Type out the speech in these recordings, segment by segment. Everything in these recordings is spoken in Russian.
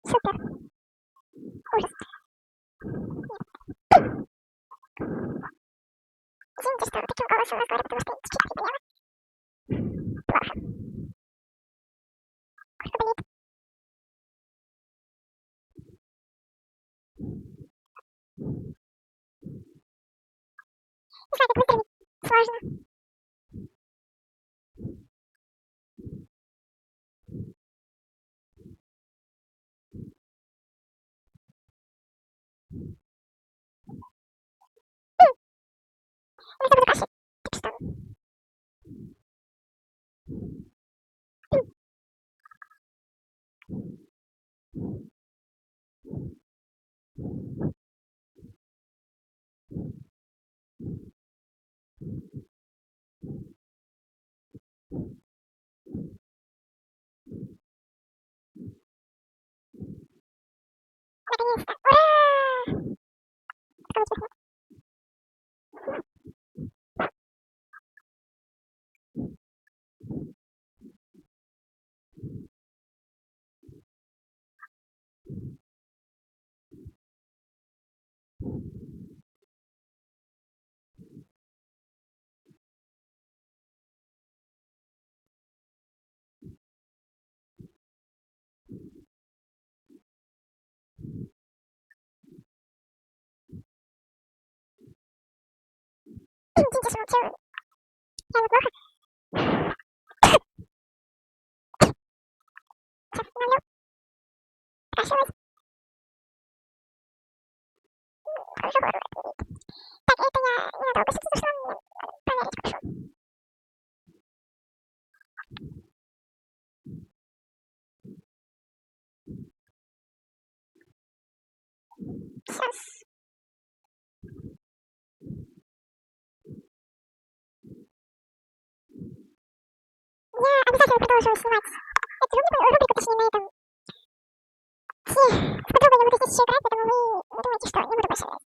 Супер. Ужас. Извините, что таким голосом разговариваю, потому что чуть-чуть приболела. Плохо. Что болит? Не знаю, как выздороветь. Сложно. Если буду кашлять, так что... Наконец-то. Ура! Получилось. Извините, что молчу. Я неплохо. Сейчас налью. Кашлялась. Хорошо, хорошо. Так, это я ненадолго сейчас зашла. Мне проверить прошу. Сейчас. Я обязательно продолжу снимать эту рубрику, точнее, на этом. С подругой я буду здесь еще играть, поэтому вы не думайте, что не буду больше играть.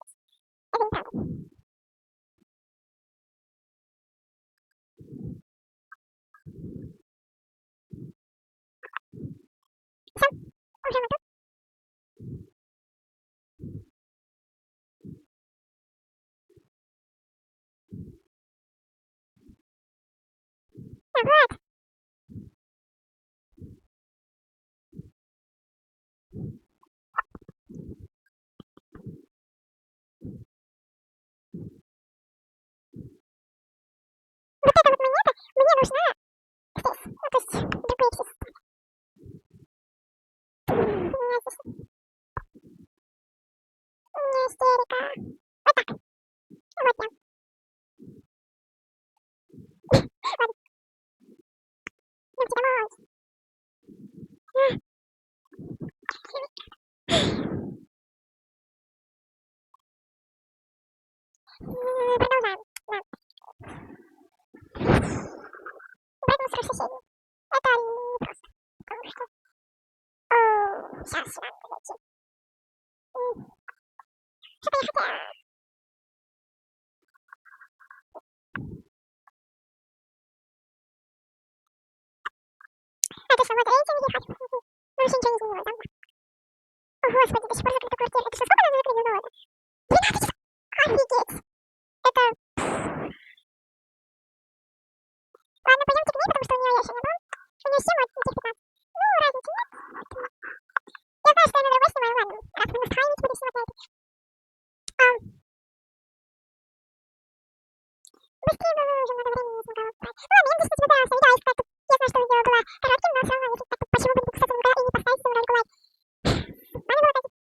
Это неправда. Все, уже могу. Вот. Вот эта вот монета мне нужна здесь. Ну, то есть, другой здесь. У меня здесь. У меня истерика. Вот так. Вот я. Ладно. Идемте домой. Продолжаем. Да. Поэтому срок соседей. Это непросто. Потому что... Сейчас сюда надо зайти. Что-то я хотела... А, точно, вот эти въехать. Ну, вообще ничего не изменилось, да? О, господи, до сих пор закрыта квартира. Это что, сколько надо закрыть за золото? 12 часов! Офигеть! Это... Ладно, пойдемте к ней, потому что у нее я еще не была. У нее 7, а у этих 15. Ну, разницы нет. Я знаю, что я на другой снимаю, ладно. Раз мы настраивать буду снимать на это. Быстрее бы уже надо времени не смогла спать. Ну ладно, я надеюсь, что тебе понравился видео, если так. Я знаю, что видео было коротким, но все равно, если так, почему бы не подписаться на канал и не поставить ему лайк. С вами была Катя.